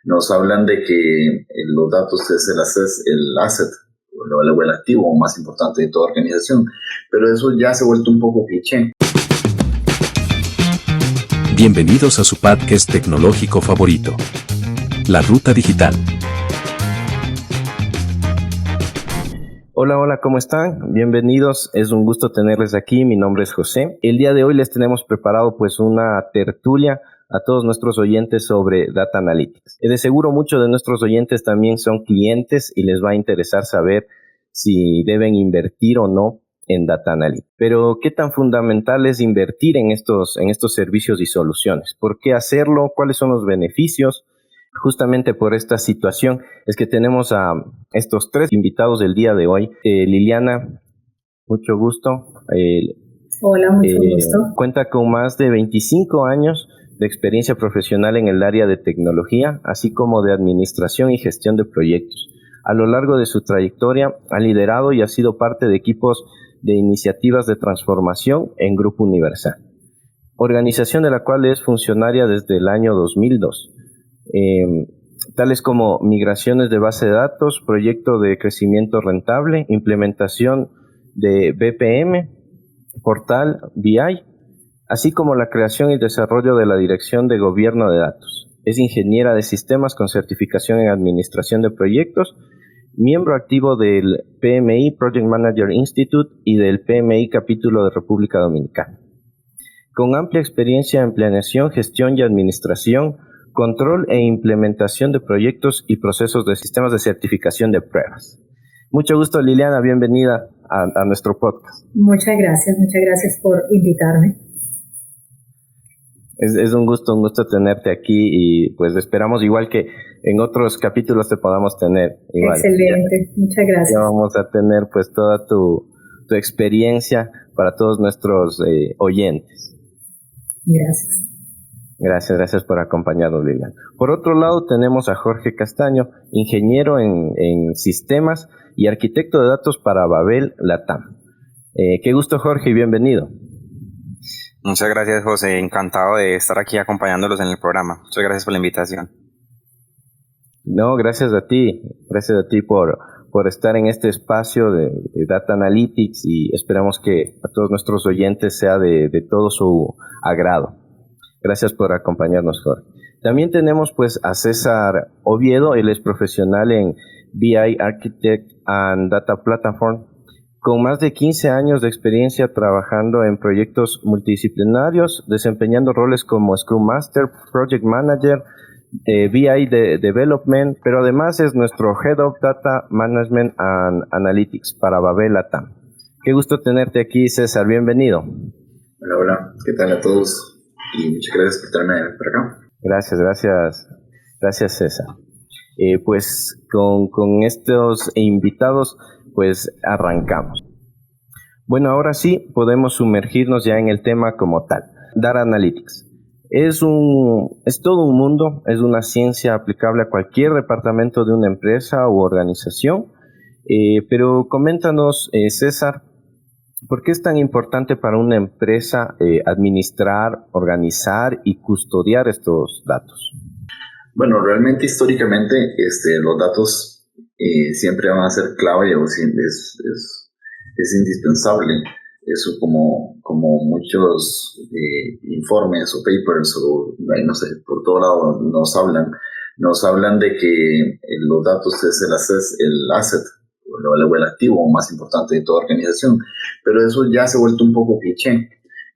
nos hablan de que los datos es el asset o el activo más importante de toda organización, pero eso ya se ha vuelto un poco cliché. Bienvenidos a su podcast tecnológico favorito, La Ruta Digital. Hola, ¿cómo están? Bienvenidos, es un gusto tenerles aquí, mi nombre es José. El día de hoy les tenemos preparado pues una tertulia a todos nuestros oyentes sobre Data Analytics. De seguro muchos de nuestros oyentes también son clientes y les va a interesar saber si deben invertir o no en Data Analytics. Pero, ¿qué tan fundamental es invertir en estos servicios y soluciones? ¿Por qué hacerlo? ¿Cuáles son los beneficios? Justamente por esta situación es que tenemos a estos tres invitados del día de hoy. Liliana, mucho gusto. Hola, mucho gusto. Cuenta con más de 25 años de experiencia profesional en el área de tecnología, así como de administración y gestión de proyectos. A lo largo de su trayectoria ha liderado y ha sido parte de equipos de iniciativas de transformación en Grupo Universal, organización de la cual es funcionaria desde el año 2002. Tales como migraciones de base de datos, proyecto de crecimiento rentable, implementación de BPM, portal BI, así como la creación y desarrollo de la Dirección de Gobierno de Datos. Es ingeniera de sistemas con certificación en administración de proyectos, miembro activo del PMI Project Manager Institute y del PMI Capítulo de República Dominicana. Con amplia experiencia en planeación, gestión y administración, control e implementación de proyectos y procesos de sistemas de certificación de pruebas. Mucho gusto, Liliana, bienvenida a nuestro podcast. Muchas gracias por invitarme. Es un gusto tenerte aquí y pues esperamos igual que en otros capítulos te podamos tener. Igual. Excelente, muchas gracias. Ya vamos a tener pues toda tu experiencia para todos nuestros oyentes. Gracias por acompañarnos, Liliana. Por otro lado tenemos a Jorge Castaño, ingeniero en sistemas y arquitecto de datos para Babel Latam. Qué gusto, Jorge, y bienvenido. Muchas gracias, José. Encantado de estar aquí acompañándolos en el programa. Muchas gracias por la invitación. No, gracias a ti por estar en este espacio de Data Analytics y esperamos que a todos nuestros oyentes sea de todo su agrado. Gracias por acompañarnos, Jorge. También tenemos pues a César Oviedo, él es profesional en BI Architect and Data Platform, con más de 15 años de experiencia trabajando en proyectos multidisciplinarios, desempeñando roles como Scrum Master, Project Manager, BI Development, pero además es nuestro Head of Data Management and Analytics para Babel Latam. Qué gusto tenerte aquí, César, bienvenido. Hola, ¿qué tal a todos? Y muchas gracias por tenerme por acá. Gracias, César. Pues con estos invitados pues arrancamos. Bueno, ahora sí podemos sumergirnos ya en el tema como tal. Data Analytics. Es todo un mundo, es una ciencia aplicable a cualquier departamento de una empresa u organización. Pero coméntanos, César, ¿por qué es tan importante para una empresa administrar, organizar y custodiar estos datos? Bueno, realmente históricamente los datos siempre van a ser clave o es indispensable. Eso como muchos informes o papers o no sé, por todo lado nos hablan de que los datos es el asset o el activo más importante de toda organización, pero eso ya se ha vuelto un poco cliché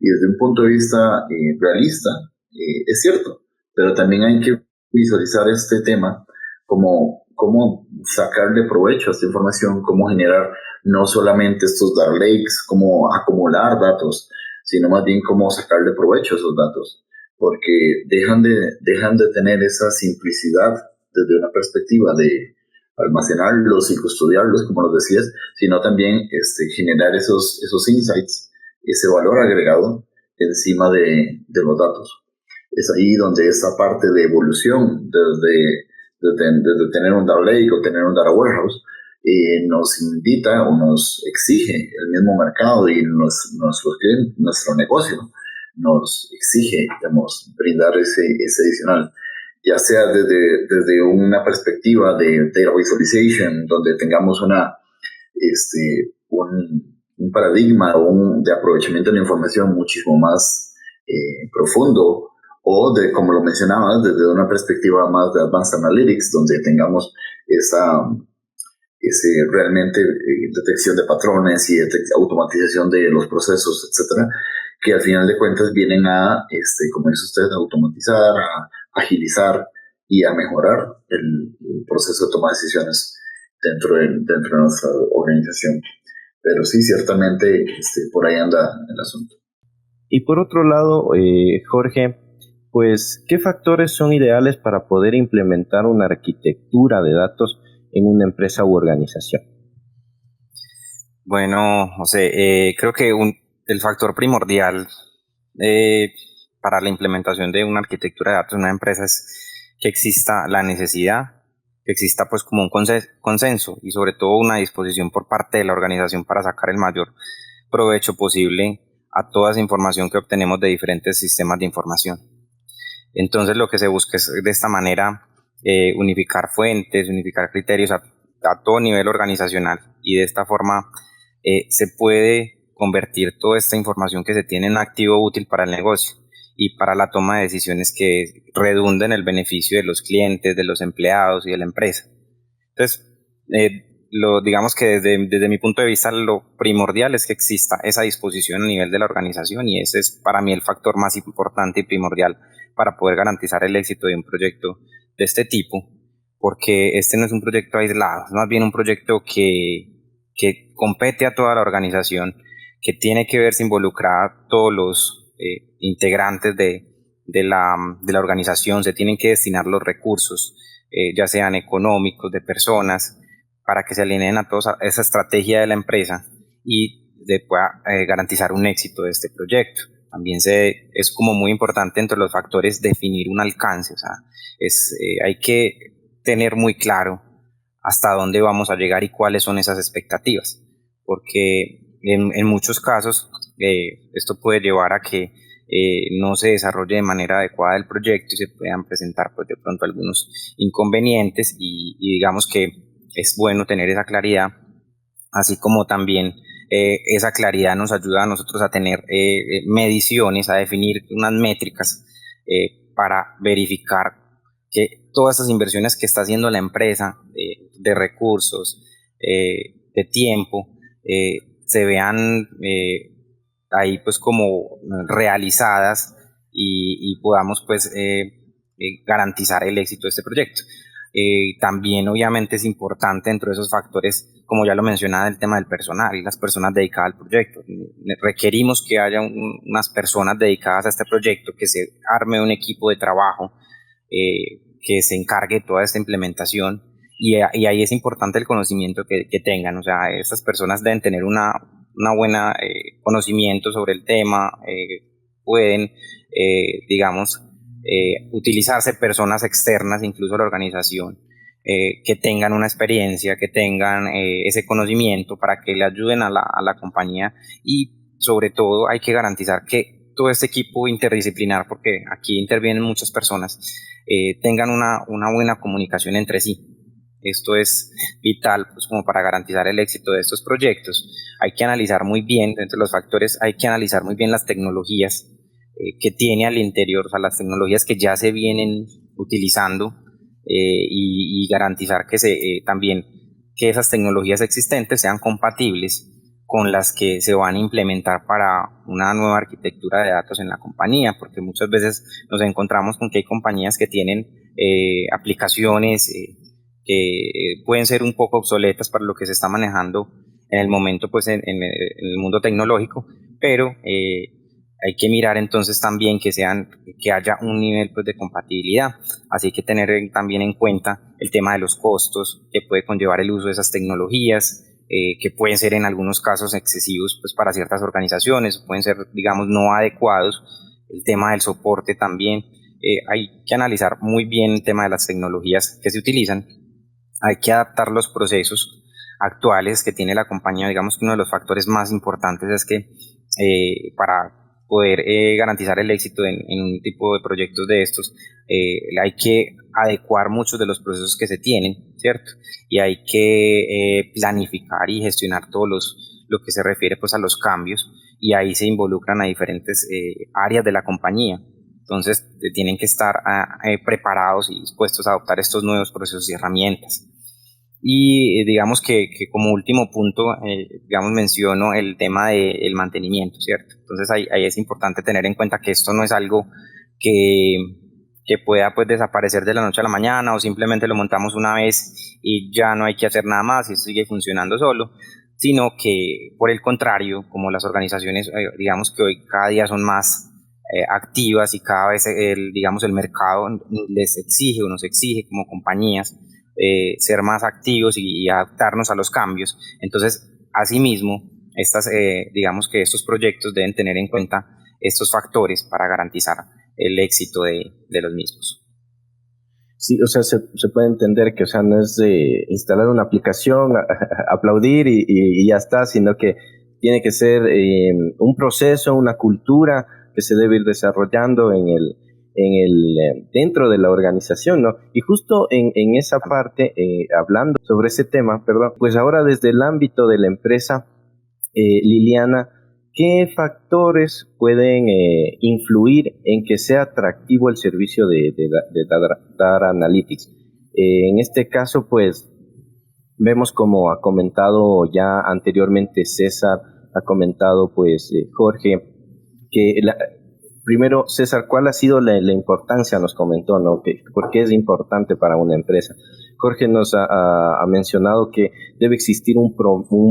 y desde un punto de vista realista es cierto, pero también hay que visualizar este tema como cómo sacarle provecho a esta información, cómo generar no solamente estos data lakes, cómo acumular datos, sino más bien cómo sacarle provecho a esos datos, porque dejan de tener esa simplicidad desde una perspectiva de almacenarlos y custodiarlos, como nos decías, sino también generar esos insights, ese valor agregado encima de los datos. Es ahí donde esa parte de evolución, desde tener un data lake o tener un data warehouse, nos invita o nos exige el mismo mercado y nuestros clientes, nuestro negocio nos exige, brindar ese adicional. ya sea desde una perspectiva de data visualization, donde tengamos un paradigma de aprovechamiento de la información muchísimo más profundo, o como lo mencionabas, desde una perspectiva más de Advanced Analytics, donde tengamos realmente detección de patrones y automatización de los procesos, etcétera, que al final de cuentas vienen a, como dice usted, a automatizar, a agilizar y a mejorar el proceso de toma de decisiones dentro de nuestra organización. Pero sí, ciertamente por ahí anda el asunto. Y por otro lado, Jorge, pues, ¿qué factores son ideales para poder implementar una arquitectura de datos en una empresa u organización? Bueno, José, creo que el factor primordial para la implementación de una arquitectura de datos en una empresa es que exista la necesidad, que exista pues como un consenso y sobre todo una disposición por parte de la organización para sacar el mayor provecho posible a toda esa información que obtenemos de diferentes sistemas de información. Entonces lo que se busca es de esta manera unificar fuentes, unificar criterios a todo nivel organizacional, y de esta forma se puede convertir toda esta información que se tiene en un activo útil para el negocio y para la toma de decisiones que redunden en el beneficio de los clientes, de los empleados y de la empresa. Entonces, digamos que desde mi punto de vista lo primordial es que exista esa disposición a nivel de la organización, y ese es para mí el factor más importante y primordial para poder garantizar el éxito de un proyecto de este tipo, porque este no es un proyecto aislado, es más bien un proyecto que compete a toda la organización, que tiene que verse involucrada todos los integrantes de la organización, se tienen que destinar los recursos, ya sean económicos, de personas, para que se alineen a toda esa estrategia de la empresa y pueda garantizar un éxito de este proyecto. También es como muy importante entre los factores definir un alcance, o sea, hay que tener muy claro hasta dónde vamos a llegar y cuáles son esas expectativas, porque en muchos casos esto puede llevar a que no se desarrolle de manera adecuada el proyecto y se puedan presentar pues de pronto algunos inconvenientes, y digamos que es bueno tener esa claridad, así como también esa claridad nos ayuda a nosotros a tener mediciones, a definir unas métricas para verificar que todas esas inversiones que está haciendo la empresa de recursos, de tiempo, se vean ahí pues como realizadas, y podamos pues garantizar el éxito de este proyecto. También obviamente es importante dentro de esos factores, como ya lo mencionaba, el tema del personal y las personas dedicadas al proyecto. Requerimos que haya unas personas dedicadas a este proyecto, que se arme un equipo de trabajo que se encargue de toda esta implementación, y ahí es importante el conocimiento que tengan, o sea, estas personas deben tener una buena conocimiento sobre el tema, pueden, digamos, utilizarse personas externas incluso a la organización, que tengan una experiencia, que tengan ese conocimiento para que le ayuden a la compañía, y sobre todo hay que garantizar que todo este equipo interdisciplinar, porque aquí intervienen muchas personas, tengan una buena comunicación entre sí. Esto es vital pues, como para garantizar el éxito de estos proyectos. Hay que analizar muy bien, entre los factores, hay que analizar muy bien las tecnologías que tiene al interior, o sea, las tecnologías que ya se vienen utilizando, y garantizar que también que esas tecnologías existentes sean compatibles con las que se van a implementar para una nueva arquitectura de datos en la compañía, porque muchas veces nos encontramos con que hay compañías que tienen aplicaciones que pueden ser un poco obsoletas para lo que se está manejando en el momento, pues en el mundo tecnológico, pero hay que mirar entonces también que haya un nivel pues, de compatibilidad. Así que tener también en cuenta el tema de los costos que puede conllevar el uso de esas tecnologías, que pueden ser en algunos casos excesivos pues, para ciertas organizaciones, pueden ser, digamos, no adecuados. El tema del soporte también. Hay que analizar muy bien el tema de las tecnologías que se utilizan. Hay que adaptar los procesos actuales que tiene la compañía. Digamos que uno de los factores más importantes es que para poder garantizar el éxito en un tipo de proyectos de estos, hay que adecuar muchos de los procesos que se tienen, ¿cierto? Y hay que planificar y gestionar lo que se refiere pues a los cambios, y ahí se involucran a diferentes áreas de la compañía. Entonces tienen que estar preparados y dispuestos a adoptar estos nuevos procesos y herramientas. Y digamos que como último punto, digamos, menciono el tema del mantenimiento, ¿cierto? Entonces ahí es importante tener en cuenta que esto no es algo que pueda pues desaparecer de la noche a la mañana, o simplemente lo montamos una vez y ya no hay que hacer nada más y sigue funcionando solo, sino que por el contrario, como las organizaciones digamos que hoy cada día son más activas, y cada vez digamos el mercado les exige o nos exige como compañías ser más activos y adaptarnos a los cambios. Entonces, asimismo, digamos que estos proyectos deben tener en cuenta estos factores para garantizar el éxito de los mismos. Sí, o sea, se puede entender que, o sea, no es de instalar una aplicación, aplaudir y ya está, sino que tiene que ser un proceso, una cultura que se debe ir desarrollando dentro de la organización, ¿no? Y justo en esa parte, hablando sobre ese tema, pues ahora desde el ámbito de la empresa, Liliana, ¿qué factores pueden influir en que sea atractivo el servicio de Data Analytics? En este caso, pues, vemos, como ha comentado ya anteriormente César, ha comentado pues Jorge, que primero, César, ¿cuál ha sido la importancia? Nos comentó, ¿no? ¿Por qué es importante para una empresa? Jorge nos ha mencionado que debe existir un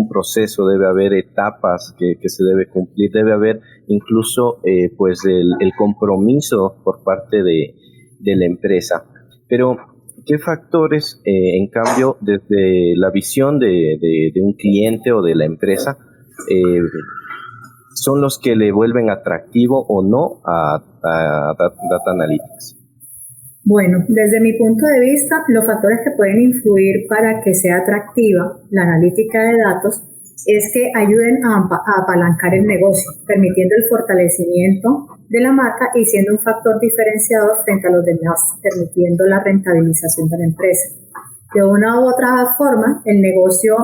proceso, debe haber etapas que se debe cumplir, debe haber incluso pues el compromiso por parte de la empresa. Pero, ¿qué factores, en cambio, desde la visión de un cliente o de la empresa, son los que le vuelven atractivo o no a Data Analytics? Bueno, desde mi punto de vista, los factores que pueden influir para que sea atractiva la analítica de datos es que ayuden a apalancar el negocio, permitiendo el fortalecimiento de la marca y siendo un factor diferenciador frente a los demás, permitiendo la rentabilización de la empresa. De una u otra forma, el negocio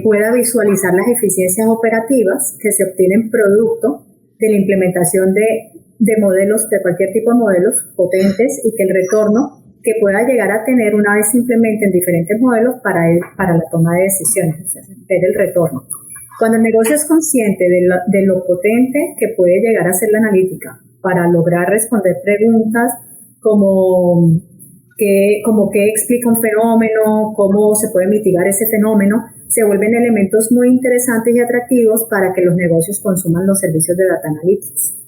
pueda visualizar las eficiencias operativas que se obtienen producto de la implementación de modelos, de cualquier tipo de modelos potentes, y que el retorno que pueda llegar a tener una vez se implementen diferentes modelos para la toma de decisiones, o sea, ver el retorno. Cuando el negocio es consciente de lo potente que puede llegar a ser la analítica para lograr responder preguntas como qué explica un fenómeno, cómo se puede mitigar ese fenómeno, se vuelven elementos muy interesantes y atractivos para que los negocios consuman los servicios de Data Analytics.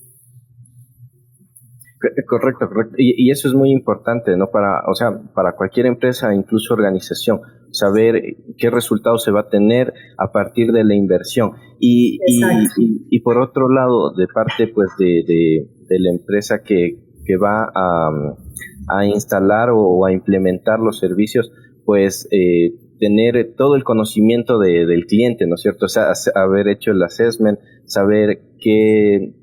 Correcto. Y eso es muy importante, ¿no? Para cualquier empresa, incluso organización, saber qué resultados se va a tener a partir de la inversión. Y por otro lado, de parte pues de la empresa que va a instalar o a implementar los servicios, pues tener todo el conocimiento del cliente, ¿no es cierto? O sea, haber hecho el assessment, saber qué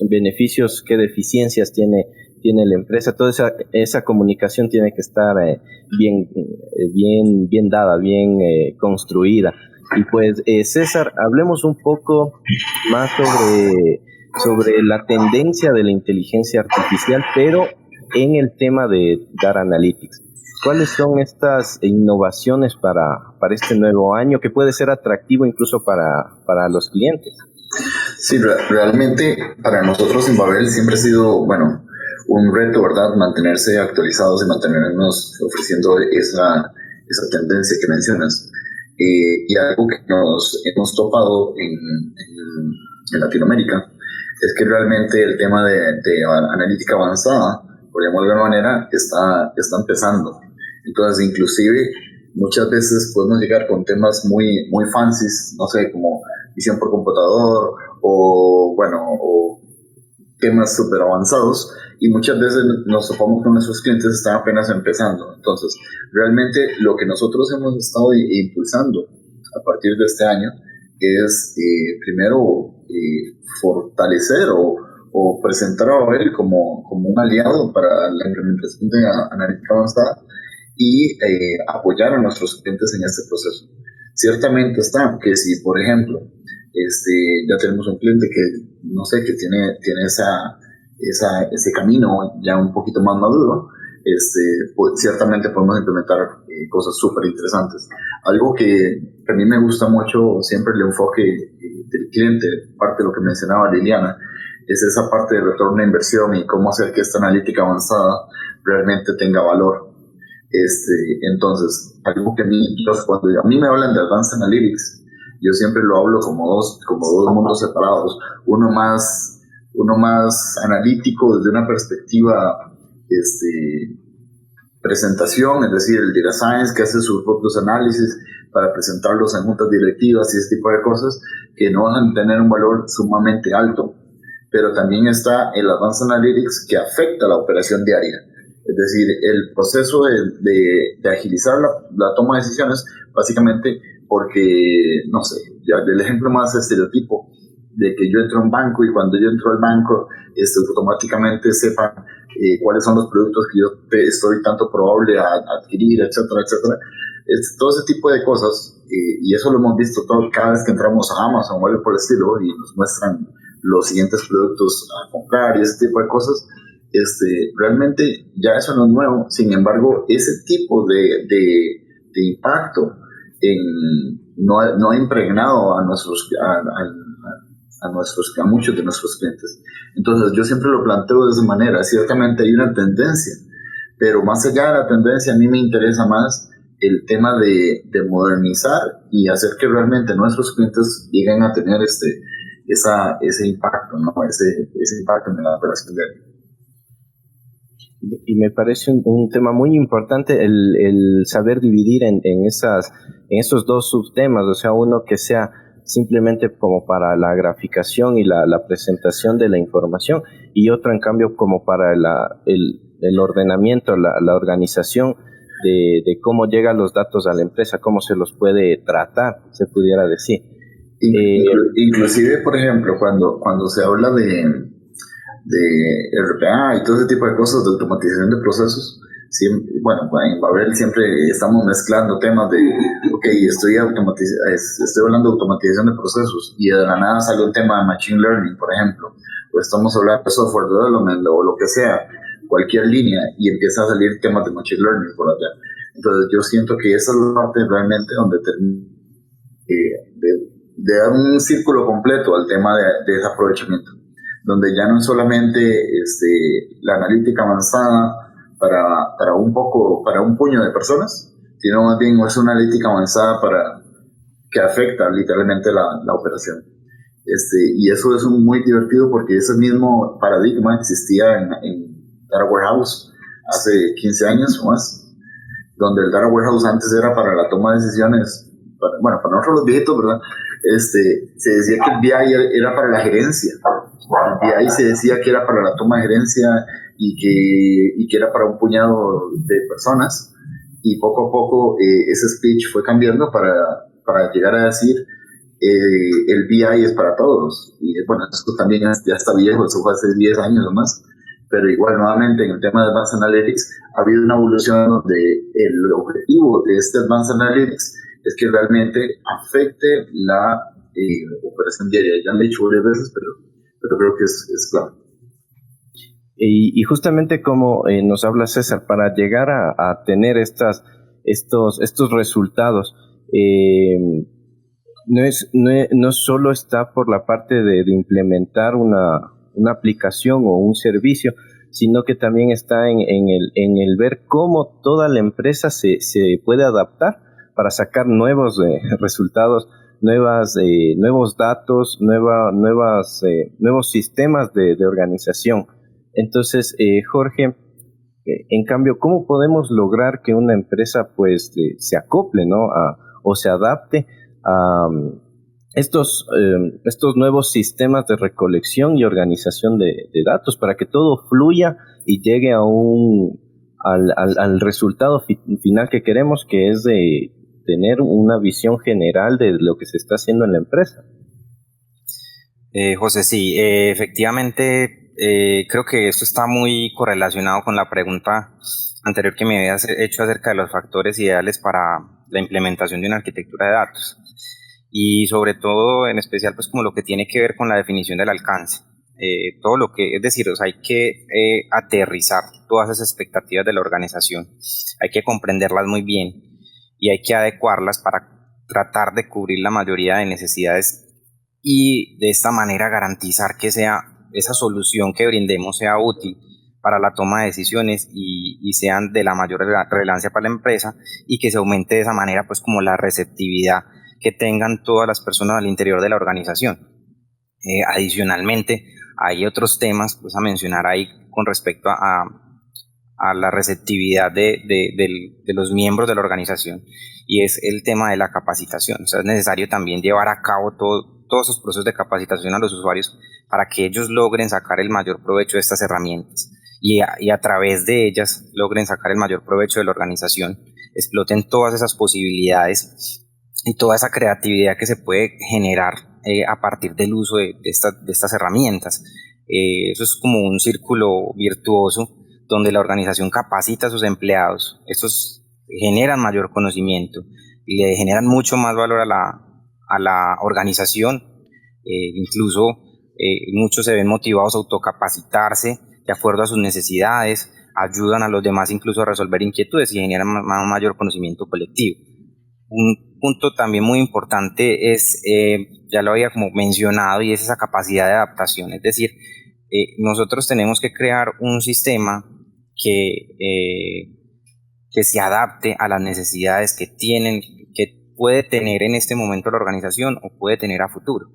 beneficios, qué deficiencias tiene la empresa. Toda esa comunicación tiene que estar bien dada, bien construida. Y pues, César, hablemos un poco más sobre la tendencia de la inteligencia artificial, pero en el tema de Data Analytics. ¿Cuáles son estas innovaciones para este nuevo año que puede ser atractivo incluso para los clientes? Sí, realmente para nosotros en Babel siempre ha sido, un reto, ¿verdad? Mantenerse actualizados y mantenernos ofreciendo esa tendencia que mencionas. Y algo que nos hemos topado en Latinoamérica es que realmente el tema de analítica avanzada, por llamarlo de alguna manera, está empezando. Entonces, inclusive, muchas veces podemos llegar con temas muy, muy fancies, no sé, como visión por computador o temas súper avanzados, y muchas veces nos topamos con nuestros clientes que están apenas empezando. Entonces, realmente lo que nosotros hemos estado impulsando a partir de este año es, primero, fortalecer o o presentar a Babel como un aliado para la implementación de analítica avanzada y apoyar a nuestros clientes en este proceso. Ciertamente está que si, por ejemplo, ya tenemos un cliente que, no sé, que tiene ese camino ya un poquito más maduro, pues ciertamente podemos implementar cosas súper interesantes. Algo que a mí me gusta mucho, siempre el enfoque del cliente, parte de lo que mencionaba Liliana, es esa parte de retorno de inversión y cómo hacer que esta analítica avanzada realmente tenga valor. Entonces, algo que cuando a mí me hablan de Advanced Analytics, yo siempre lo hablo como dos mundos separados. Uno más analítico desde una perspectiva presentación, es decir, el data science que hace sus propios análisis para presentarlos en juntas directivas y ese tipo de cosas que no van a tener un valor sumamente alto, pero también está el Advanced Analytics que afecta la operación diaria. Es decir, el proceso de agilizar la toma de decisiones, básicamente porque, no sé, ya del ejemplo más estereotipo, de que yo entro a un banco y cuando yo entro al banco, automáticamente sepan cuáles son los productos que yo estoy tanto probable a adquirir, etcétera, etcétera. Todo ese tipo de cosas, y eso lo hemos visto cada vez que entramos a Amazon o algo por el estilo y nos muestran los siguientes productos a comprar y ese tipo de cosas. Realmente ya eso no es nuevo. Sin embargo, ese tipo de impacto no ha impregnado a muchos de nuestros clientes. Entonces yo siempre lo planteo de esa manera. Ciertamente hay una tendencia, pero más allá de la tendencia, a mí me interesa más el tema de modernizar y hacer que realmente nuestros clientes lleguen a tener ese impacto, ¿no? ese impacto en la operación diaria. Y me parece un tema muy importante el saber dividir en esos dos subtemas, o sea, uno que sea simplemente como para la graficación y la presentación de la información, y otro en cambio como para el ordenamiento, la organización de cómo llegan los datos a la empresa, cómo se los puede tratar, se pudiera decir. Inclusive, por ejemplo, cuando se habla de RPA y todo ese tipo de cosas, de automatización de procesos, en Babel siempre estamos mezclando temas de, estoy hablando de automatización de procesos y de la nada sale un tema de Machine Learning, por ejemplo, o estamos hablando de Software Development o lo que sea, cualquier línea, y empieza a salir temas de Machine Learning por allá. Entonces yo siento que esa es la parte realmente donde de dar un círculo completo al tema de desaprovechamiento, donde ya no es solamente la analítica avanzada para un puño de personas, sino más bien es una analítica avanzada que afecta literalmente la operación. Y eso es muy divertido porque ese mismo paradigma existía en Data Warehouse hace 15 años o más, donde el Data Warehouse antes era para la toma de decisiones, para nosotros los viejitos, ¿verdad? Se decía que el BI era para la gerencia. El BI se decía que era para la toma de gerencia y que era para un puñado de personas, y poco a poco ese speech fue cambiando para llegar a decir el BI es para todos. Y bueno, esto también ya está viejo, eso fue hace 10 años o más, pero igual nuevamente en el tema de Advanced Analytics ha habido una evolución donde el objetivo de este Advanced Analytics es que realmente afecte la operación diaria. Ya lo he dicho varias veces, pero creo que es clave. Y justamente como nos habla César, para llegar a tener estos resultados, no solo está por la parte de implementar una aplicación o un servicio, sino que también está en el ver cómo toda la empresa se puede adaptar para sacar nuevos resultados, nuevos datos, nuevos sistemas de organización. Entonces, Jorge, en cambio, ¿cómo podemos lograr que una empresa pues se acople, ¿no? O se adapte a estos nuevos sistemas de recolección y organización de datos para que todo fluya y llegue al resultado final que queremos, que es de tener una visión general de lo que se está haciendo en la empresa? José, sí, efectivamente creo que esto está muy correlacionado con la pregunta anterior que me habías hecho acerca de los factores ideales para la implementación de una arquitectura de datos. Y sobre todo, en especial, pues como lo que tiene que ver con la definición del alcance. Todo lo que, es decir, o sea, hay que aterrizar todas esas expectativas de la organización, hay que comprenderlas muy bien y hay que adecuarlas para tratar de cubrir la mayoría de necesidades y de esta manera garantizar que esa solución que brindemos sea útil para la toma de decisiones y sean de la mayor relevancia para la empresa y que se aumente de esa manera pues como la receptividad que tengan todas las personas al interior de la organización. Adicionalmente, hay otros temas pues a mencionar ahí con respecto a la receptividad de los miembros de la organización, y es el tema de la capacitación. O sea, es necesario también llevar a cabo todos esos procesos de capacitación a los usuarios para que ellos logren sacar el mayor provecho de estas herramientas y a través de ellas logren sacar el mayor provecho de la organización, exploten todas esas posibilidades y toda esa creatividad que se puede generar a partir del uso de estas herramientas. Eso es como un círculo virtuoso donde la organización capacita a sus empleados, estos generan mayor conocimiento y le generan mucho más valor a la organización, incluso muchos se ven motivados a autocapacitarse de acuerdo a sus necesidades, ayudan a los demás incluso a resolver inquietudes y generan mayor conocimiento colectivo. Un punto también muy importante es, ya lo había como mencionado, y es esa capacidad de adaptación, es decir, nosotros tenemos que crear un sistema que se adapte a las necesidades que puede tener en este momento la organización o puede tener a futuro.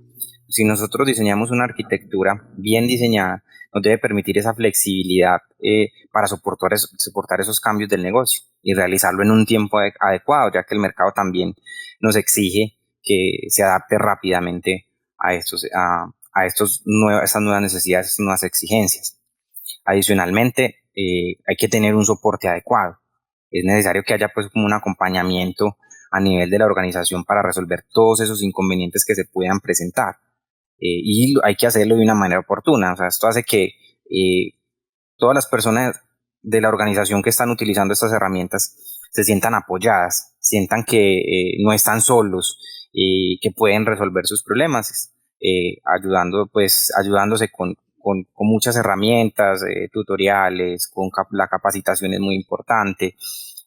Si nosotros diseñamos una arquitectura bien diseñada, nos debe permitir esa flexibilidad para soportar esos cambios del negocio y realizarlo en un tiempo adecuado, ya que el mercado también nos exige que se adapte rápidamente a estas nuevas necesidades, estas nuevas exigencias. Adicionalmente, hay que tener un soporte adecuado. Es necesario que haya pues como un acompañamiento a nivel de la organización para resolver todos esos inconvenientes que se puedan presentar. Y hay que hacerlo de una manera oportuna. O sea, esto hace que todas las personas de la organización que están utilizando estas herramientas se sientan apoyadas, sientan que no están solos y que pueden resolver sus problemas, ayudándose con muchas herramientas, tutoriales, la capacitación es muy importante.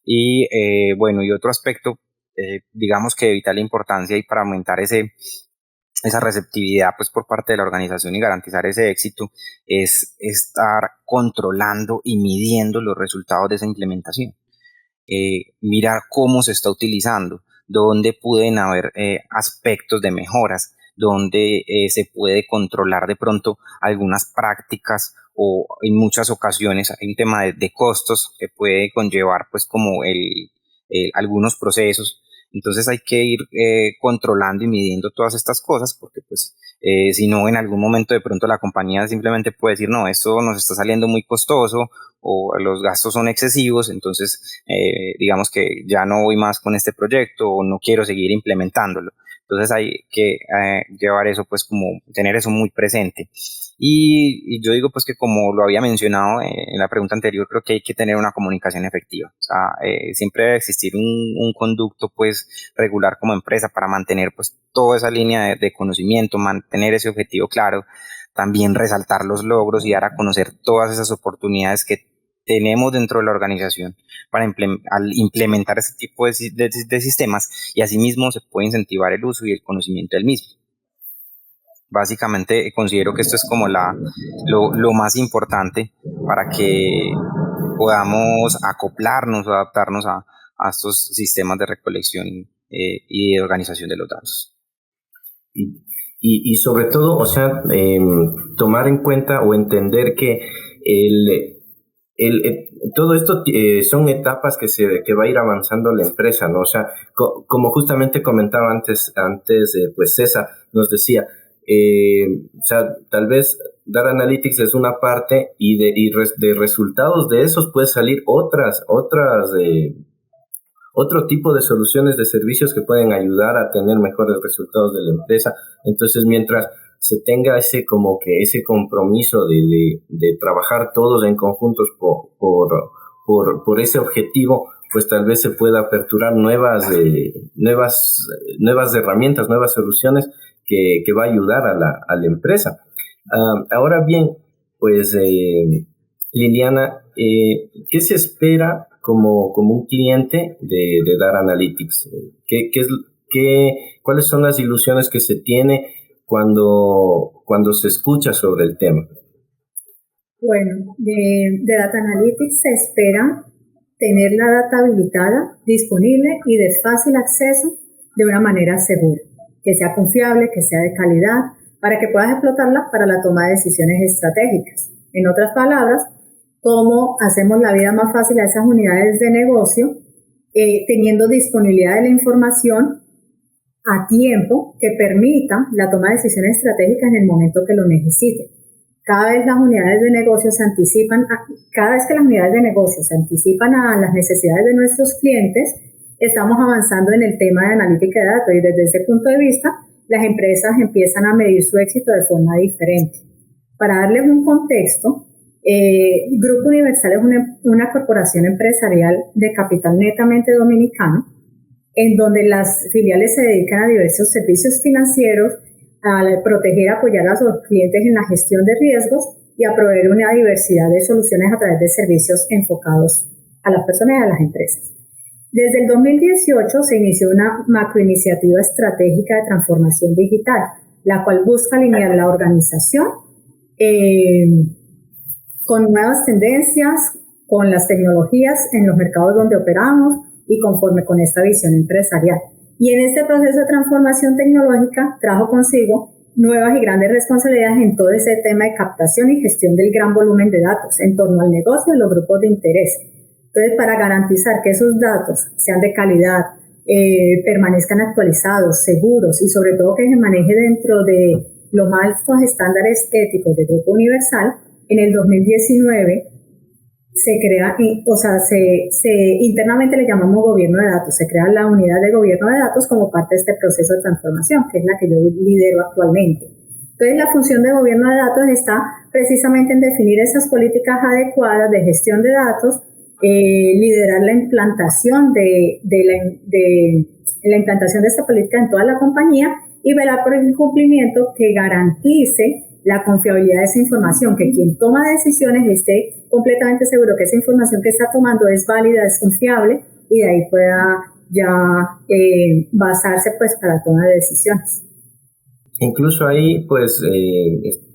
Y y otro aspecto, digamos que de vital importancia y para aumentar esa receptividad pues por parte de la organización y garantizar ese éxito, es estar controlando y midiendo los resultados de esa implementación. Mirar cómo se está utilizando, dónde pueden haber aspectos de mejoras, donde se puede controlar de pronto algunas prácticas, o en muchas ocasiones hay un tema de costos que puede conllevar pues como algunos procesos. Entonces hay que ir controlando y midiendo todas estas cosas, porque pues si no, en algún momento de pronto la compañía simplemente puede decir no, esto nos está saliendo muy costoso o los gastos son excesivos, entonces digamos que ya no voy más con este proyecto o no quiero seguir implementándolo. Entonces hay que llevar eso pues como tener eso muy presente. Y yo digo pues que como lo había mencionado en la pregunta anterior, creo que hay que tener una comunicación efectiva. O sea, siempre debe existir un conducto pues regular como empresa para mantener pues toda esa línea de conocimiento, mantener ese objetivo claro, también resaltar los logros y dar a conocer todas esas oportunidades que tenemos dentro de la organización para al implementar este tipo de sistemas, y asimismo se puede incentivar el uso y el conocimiento del mismo. Básicamente considero que esto es como lo más importante para que podamos acoplarnos o adaptarnos a estos sistemas de recolección y de organización de los datos. Y sobre todo, o sea, tomar en cuenta o entender que todo esto son etapas que va a ir avanzando la empresa, ¿no? O sea, como justamente comentaba antes pues César nos decía, o sea, tal vez Data Analytics es una parte y de resultados de esos puede salir otro tipo de soluciones de servicios que pueden ayudar a tener mejores resultados de la empresa. Entonces, mientras se tenga ese compromiso de trabajar todos en conjuntos por ese objetivo, pues tal vez se pueda aperturar nuevas herramientas, nuevas soluciones que va a ayudar a la empresa. Ahora bien, pues Liliana, ¿qué se espera como un cliente de Data Analytics? ¿Cuáles son las ilusiones que se tiene cuando se escucha sobre el tema? Bueno, de Data Analytics se espera tener la data habilitada, disponible y de fácil acceso de una manera segura, que sea confiable, que sea de calidad, para que puedas explotarla para la toma de decisiones estratégicas. En otras palabras, cómo hacemos la vida más fácil a esas unidades de negocio, teniendo disponibilidad de la información a tiempo que permita la toma de decisiones estratégicas en el momento que lo necesite. Cada vez que las unidades de negocio se anticipan a las necesidades de nuestros clientes, estamos avanzando en el tema de analítica de datos, y desde ese punto de vista, las empresas empiezan a medir su éxito de forma diferente. Para darles un contexto, Grupo Universal es una corporación empresarial de capital netamente dominicano, en donde las filiales se dedican a diversos servicios financieros, a proteger y apoyar a sus clientes en la gestión de riesgos y a proveer una diversidad de soluciones a través de servicios enfocados a las personas y a las empresas. Desde el 2018 se inició una macroiniciativa estratégica de transformación digital, la cual busca alinear la organización con nuevas tendencias, con las tecnologías en los mercados donde operamos y conforme con esta visión empresarial. Y en este proceso de transformación tecnológica trajo consigo nuevas y grandes responsabilidades en todo ese tema de captación y gestión del gran volumen de datos en torno al negocio y los grupos de interés. Entonces, para garantizar que esos datos sean de calidad, permanezcan actualizados, seguros y sobre todo que se maneje dentro de los más altos estándares éticos de Grupo Universal, en el 2019 se crea, internamente le llamamos gobierno de datos, se crea la unidad de gobierno de datos como parte de este proceso de transformación, que es la que yo lidero actualmente. Entonces, la función de gobierno de datos está precisamente en definir esas políticas adecuadas de gestión de datos, liderar la implantación de esta política en toda la compañía y velar por el cumplimiento que garantice la confiabilidad de esa información, que quien toma decisiones esté completamente seguro que esa información que está tomando es válida, es confiable, y de ahí pueda ya basarse pues para la toma de decisiones. Incluso ahí, pues,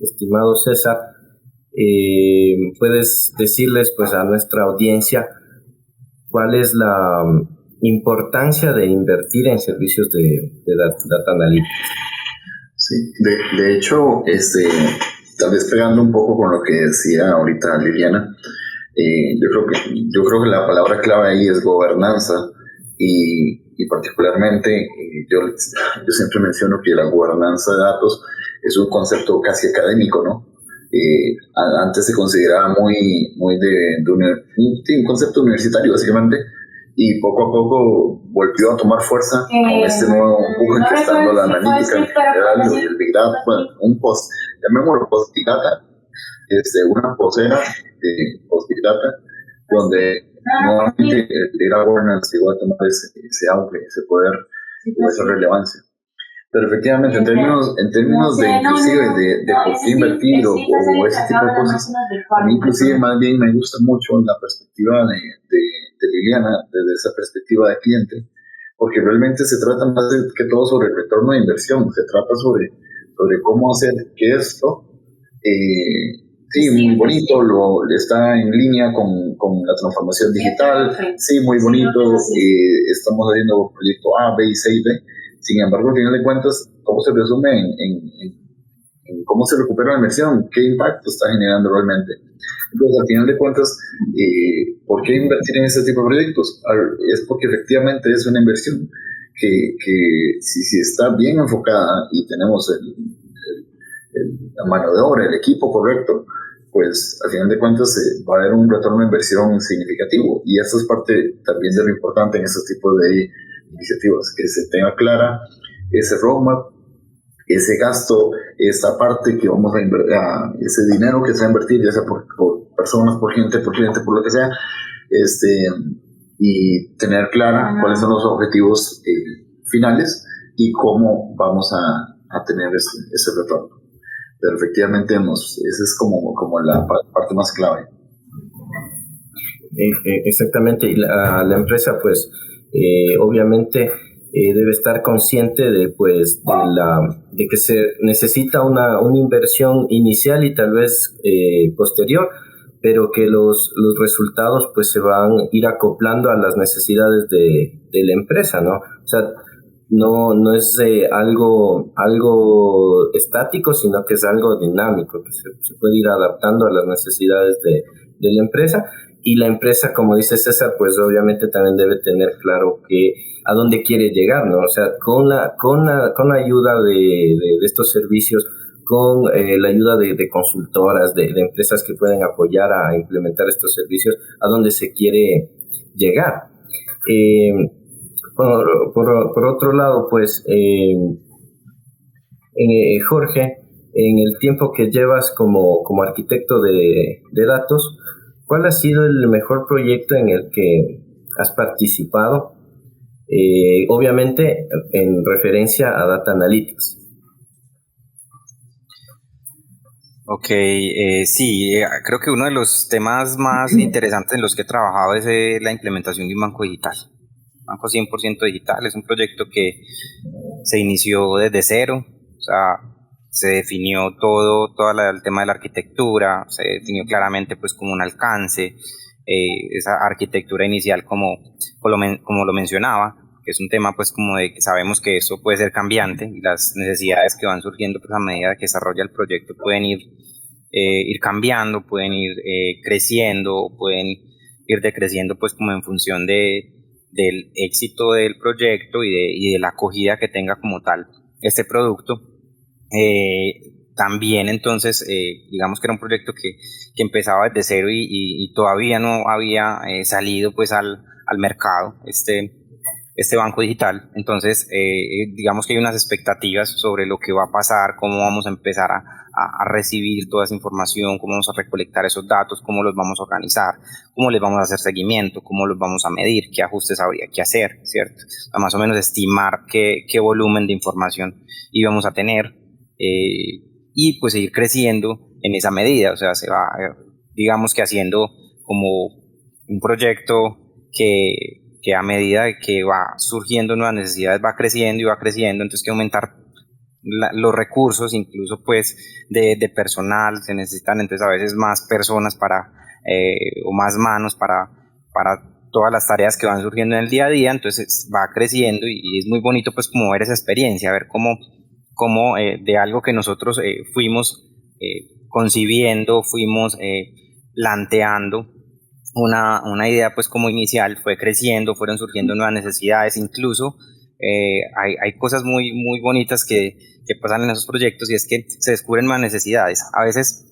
estimado César, puedes decirles pues a nuestra audiencia cuál es la importancia de invertir en servicios de data analytics. Sí, de hecho, tal vez pegando un poco con lo que decía ahorita Liliana, yo creo que la palabra clave ahí es gobernanza, y particularmente yo siempre menciono que la gobernanza de datos es un concepto casi académico, ¿no? Antes se consideraba muy un concepto universitario básicamente, y poco a poco volvió a tomar fuerza con este nuevo empuje que está dando la analítica en general y el Big Data, llamémoslo post-Big Data, una posera de post-Big Data, donde nuevamente el Data Governance llegó a tomar ese auge, ese poder, esa relevancia. Pero efectivamente, en términos de inclusive de por qué invertir o ese tipo de cosas, a mí inclusive más bien me gusta mucho la perspectiva de Liliana, desde esa perspectiva de cliente, porque realmente se trata más que todo sobre el retorno de inversión, se trata sobre cómo hacer que esto, sí, muy bonito, está en línea con la transformación digital, sí, muy bonito, estamos haciendo proyecto A, B y C y D. Sin embargo, al final de cuentas, ¿cómo se resume en cómo se recupera la inversión? ¿Qué impacto está generando realmente? Entonces, al final de cuentas, ¿por qué invertir en este tipo de proyectos? Es porque efectivamente es una inversión que si está bien enfocada y tenemos la mano de obra, el equipo correcto, pues al final de cuentas va a haber un retorno de inversión significativo. Y esto es parte también de lo importante en estos tipos de iniciativas, que se tenga clara ese roadmap, ese gasto, esa parte que vamos a invertir, ese dinero que se va a invertir, ya sea por personas, por gente, por lo que sea, y tener clara cuáles son los objetivos finales y cómo vamos a tener ese retorno. Pero efectivamente, esa es como la parte más clave. Exactamente, y la empresa pues obviamente debe estar consciente de que se necesita una inversión inicial y tal vez posterior, pero que los resultados pues se van a ir acoplando a las necesidades de la empresa, ¿no? O sea, no es algo estático, sino que es algo dinámico, que se puede ir adaptando a las necesidades de la empresa. Y la empresa, como dice César, pues obviamente también debe tener claro a dónde quiere llegar, ¿no? O sea, con la ayuda de estos servicios, con la ayuda de consultoras, de empresas que pueden apoyar a implementar estos servicios, a dónde se quiere llegar. Por otro lado, pues, Jorge, en el tiempo que llevas como arquitecto de datos, ¿cuál ha sido el mejor proyecto en el que has participado? Obviamente en referencia a Data Analytics. Ok, sí, creo que uno de los temas más interesantes en los que he trabajado es la implementación de un banco digital. Banco 100% digital, es un proyecto que se inició desde cero, o sea, se definió todo el tema de la arquitectura, se definió claramente pues como un alcance, esa arquitectura inicial como lo mencionaba, que es un tema pues como de que sabemos que eso puede ser cambiante y las necesidades que van surgiendo pues a medida que desarrolla el proyecto pueden ir cambiando, pueden ir creciendo, pueden ir decreciendo pues como en función del éxito del proyecto y de la acogida que tenga como tal este producto. También entonces digamos que era un proyecto que empezaba desde cero y todavía no había salido pues al mercado este banco digital. Entonces digamos que hay unas expectativas sobre lo que va a pasar, cómo vamos a empezar a recibir toda esa información, cómo vamos a recolectar esos datos, cómo los vamos a organizar, cómo les vamos a hacer seguimiento, cómo los vamos a medir, qué ajustes habría que hacer, ¿cierto? O sea, más o menos estimar qué volumen de información íbamos a tener y pues seguir creciendo en esa medida. O sea, se va digamos que haciendo como un proyecto que a medida que va surgiendo nuevas necesidades va creciendo, entonces hay que aumentar los recursos, incluso pues de personal, se necesitan entonces a veces más personas o más manos para todas las tareas que van surgiendo en el día a día, entonces va creciendo y es muy bonito pues como ver esa experiencia, ver cómo de algo que nosotros fuimos concibiendo, fuimos planteando una idea pues como inicial, fue creciendo, fueron surgiendo nuevas necesidades, incluso hay cosas muy, muy bonitas que pasan en esos proyectos y es que se descubren nuevas necesidades. A veces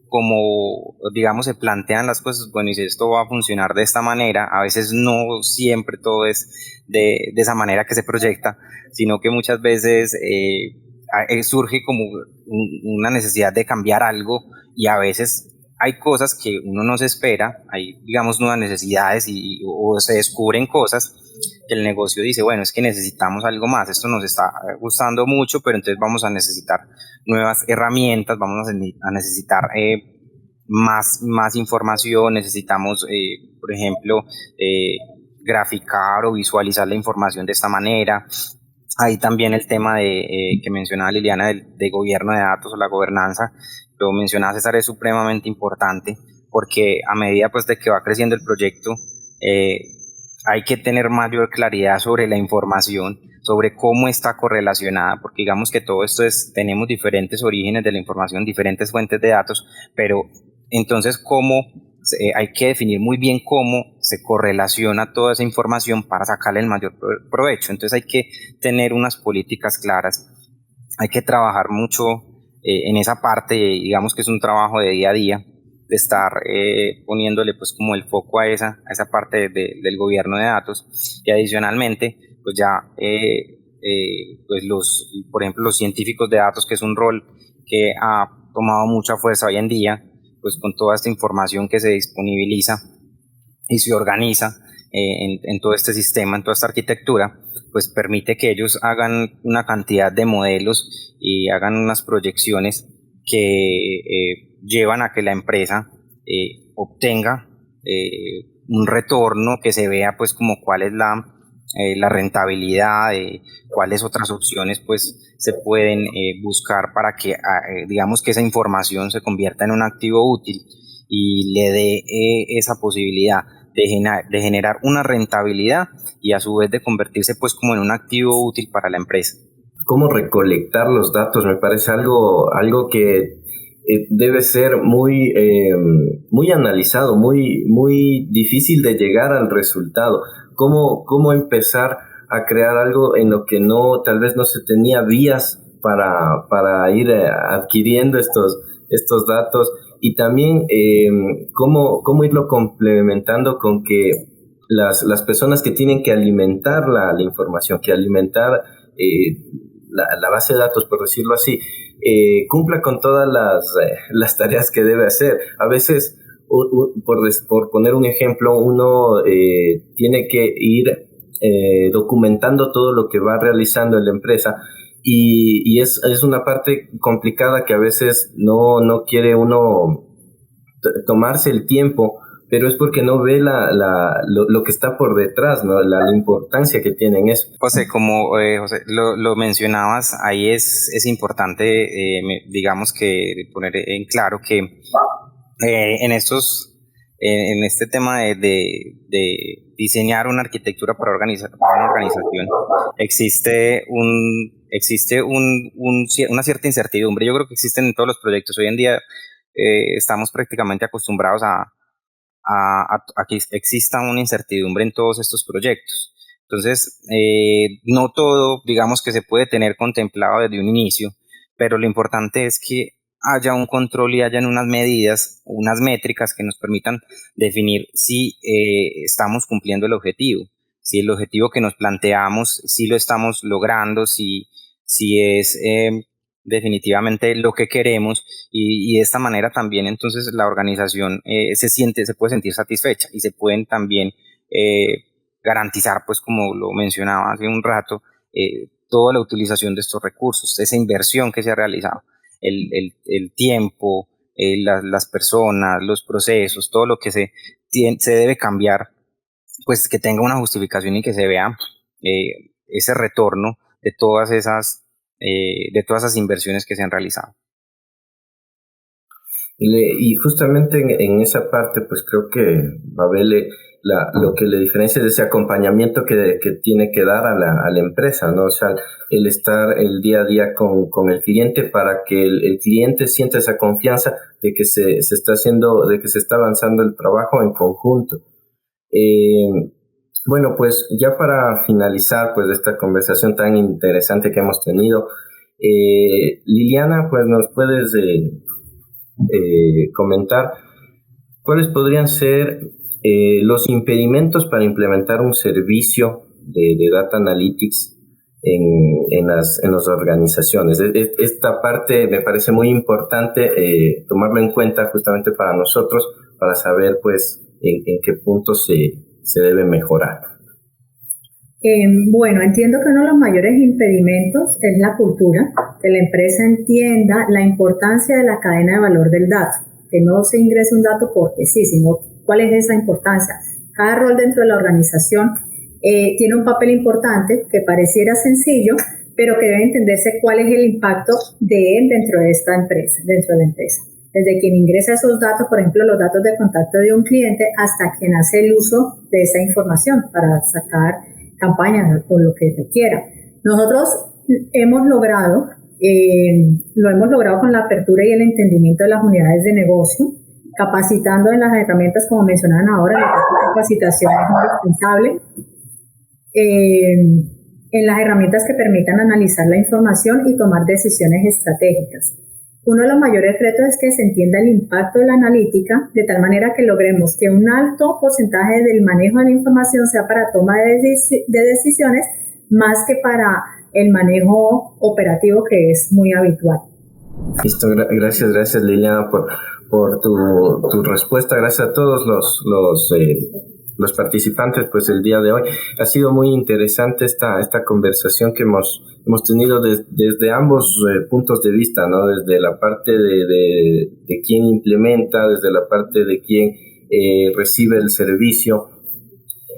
como digamos se plantean las cosas, bueno, y si esto va a funcionar de esta manera, a veces no siempre todo es de esa manera que se proyecta, sino que muchas veces surge como una necesidad de cambiar algo y a veces hay cosas que uno no se espera, hay digamos nuevas necesidades o se descubren cosas que el negocio dice, bueno, es que necesitamos algo más, esto nos está gustando mucho, pero entonces vamos a necesitar nuevas herramientas, vamos a necesitar más información, necesitamos, por ejemplo, graficar o visualizar la información de esta manera. Ahí también el tema que mencionaba Liliana de gobierno de datos o la gobernanza, lo mencionaba César, es supremamente importante porque a medida pues de que va creciendo el proyecto hay que tener mayor claridad sobre la información, sobre cómo está correlacionada, porque digamos que todo esto tenemos diferentes orígenes de la información, diferentes fuentes de datos, pero entonces hay que definir muy bien cómo se correlaciona toda esa información para sacarle el mayor provecho. Entonces hay que tener unas políticas claras, hay que trabajar mucho en esa parte, digamos que es un trabajo de día a día, de estar poniéndole pues como el foco a esa parte del gobierno de datos y adicionalmente pues ya pues por ejemplo, los científicos de datos, que es un rol que ha tomado mucha fuerza hoy en día, pues con toda esta información que se disponibiliza y se organiza en todo este sistema, en toda esta arquitectura, pues permite que ellos hagan una cantidad de modelos y hagan unas proyecciones que llevan a que la empresa obtenga un retorno, que se vea pues como cuál es la rentabilidad, cuáles otras opciones pues se pueden buscar para que digamos que esa información se convierta en un activo útil y le dé esa posibilidad de generar una rentabilidad y a su vez de convertirse pues como en un activo útil para la empresa. ¿Cómo recolectar los datos? Me parece algo que debe ser muy analizado, muy difícil de llegar al resultado. ¿Cómo empezar a crear algo en lo que tal vez no se tenía vías para ir adquiriendo estos datos? Y también cómo irlo complementando con que las personas que tienen que alimentar la información, que alimentar la base de datos, por decirlo así, cumpla con todas las tareas que debe hacer. A veces, por poner un ejemplo, uno tiene que ir documentando todo lo que va realizando en la empresa, y es una parte complicada que a veces no quiere uno tomarse el tiempo, pero es porque no ve lo que está por detrás, ¿no? La importancia que tiene en eso. José, como José, lo mencionabas, ahí es importante, digamos que poner en claro que en este tema de diseñar una arquitectura para una organización, existe una cierta incertidumbre. Yo creo que existen en todos los proyectos. Hoy en día estamos prácticamente acostumbrados a que exista una incertidumbre en todos estos proyectos. Entonces, no todo, digamos que se puede tener contemplado desde un inicio, pero lo importante es que haya un control y hayan unas medidas, unas métricas que nos permitan definir si estamos cumpliendo el objetivo, si el objetivo que nos planteamos, si lo estamos logrando, si es definitivamente lo que queremos, y de esta manera también entonces la organización se puede sentir satisfecha y se pueden también garantizar, pues como lo mencionaba hace un rato, toda la utilización de estos recursos, esa inversión que se ha realizado, el tiempo, las personas, los procesos, todo lo que se debe cambiar, pues que tenga una justificación y que se vea ese retorno de todas esas inversiones que se han realizado. Y justamente en esa parte, pues creo que Babel lo que le diferencia es ese acompañamiento que tiene que dar a la empresa, ¿no? O sea, el estar el día a día con el cliente para que el cliente sienta esa confianza de que se está haciendo, de que se está avanzando el trabajo en conjunto. Bueno, pues ya para finalizar pues esta conversación tan interesante que hemos tenido, Liliana, pues nos puedes comentar cuáles podrían ser los impedimentos para implementar un servicio de Data Analytics en las organizaciones. Esta parte me parece muy importante tomarlo en cuenta justamente para nosotros, para saber pues en qué punto se debe mejorar. Bueno, entiendo que uno de los mayores impedimentos es la cultura, que la empresa entienda la importancia de la cadena de valor del dato, que no se ingrese un dato porque sí, sino cuál es esa importancia. Cada rol dentro de la organización tiene un papel importante que pareciera sencillo, pero que debe entenderse cuál es el impacto de él dentro de esta empresa, dentro de la empresa. Desde quien ingresa esos datos, por ejemplo, los datos de contacto de un cliente, hasta quien hace el uso de esa información para sacar campañas o lo que requiera. Nosotros hemos logrado con la apertura y el entendimiento de las unidades de negocio, capacitando en las herramientas, como mencionaban ahora, la capacitación es indispensable, en las herramientas que permitan analizar la información y tomar decisiones estratégicas. Uno de los mayores retos es que se entienda el impacto de la analítica de tal manera que logremos que un alto porcentaje del manejo de la información sea para toma de decisiones más que para el manejo operativo que es muy habitual. Listo, gracias Liliana por tu respuesta. Gracias a todos los participantes pues el día de hoy. Ha sido muy interesante esta conversación que hemos tenido desde ambos puntos de vista, ¿no? Desde la parte de quien implementa, desde la parte de quien recibe el servicio.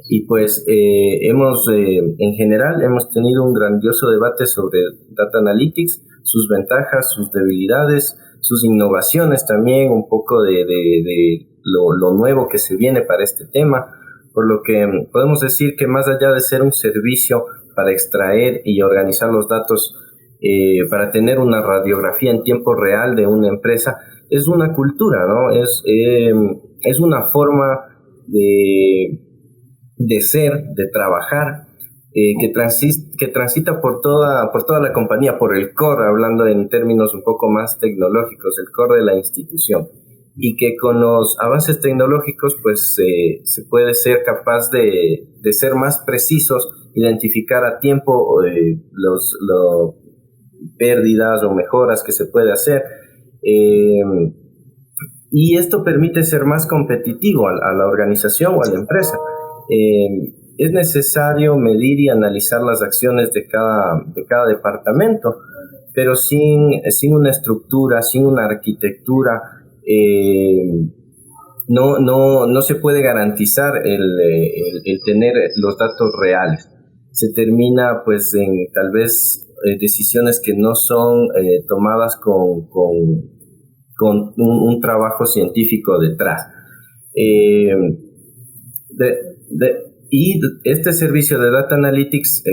Y pues en general hemos tenido un grandioso debate sobre Data Analytics, sus ventajas, sus debilidades, sus innovaciones también, un poco de lo nuevo que se viene para este tema, por lo que podemos decir que más allá de ser un servicio para extraer y organizar los datos, para tener una radiografía en tiempo real de una empresa, es una cultura, ¿no? Es una forma de ser, de trabajar, que transita por toda la compañía, por el core, hablando en términos un poco más tecnológicos, el core de la institución, y que con los avances tecnológicos pues se puede ser capaz de ser más precisos, identificar a tiempo los pérdidas o mejoras que se puede hacer, y esto permite ser más competitivo a la organización o a la empresa. Es necesario medir y analizar las acciones de cada departamento, pero sin una estructura, sin una arquitectura, no se puede garantizar el tener los datos reales. Se termina pues en tal vez decisiones que no son tomadas con un trabajo científico detrás. Y este servicio de Data Analytics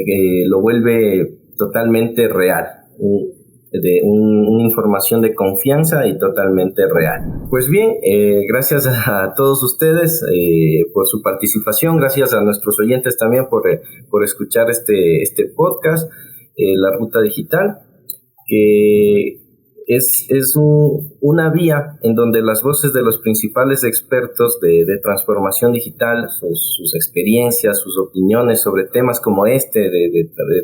lo vuelve totalmente real, una información de confianza y totalmente real. Pues bien, gracias a todos ustedes por su participación, gracias a nuestros oyentes también por escuchar este podcast, La Ruta Digital, que es una vía en donde las voces de los principales expertos de transformación digital, sus experiencias, sus opiniones sobre temas como de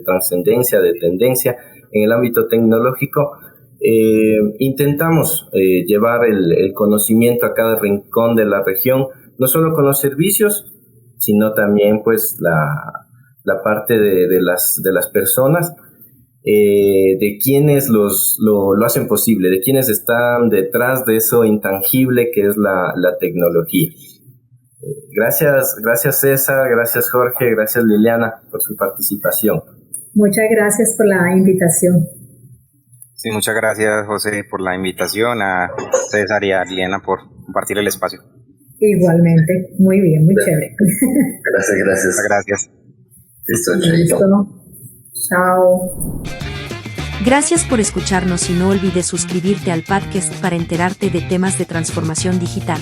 trascendencia, de tendencia en el ámbito tecnológico, intentamos llevar el conocimiento a cada rincón de la región, no solo con los servicios, sino también pues la parte de las personas, de quienes lo hacen posible, de quienes están detrás de eso intangible que es la tecnología. Gracias César, gracias Jorge, gracias Liliana por su participación. Muchas gracias por la invitación. Sí, muchas gracias José por la invitación, a César y a Liliana por compartir el espacio. Igualmente, muy bien, muy chévere. Gracias. Listo. Chao. Gracias por escucharnos y no olvides suscribirte al podcast para enterarte de temas de transformación digital.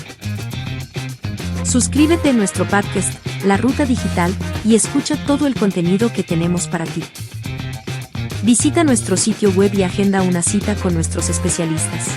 Suscríbete a nuestro podcast, La Ruta Digital, y escucha todo el contenido que tenemos para ti. Visita nuestro sitio web y agenda una cita con nuestros especialistas.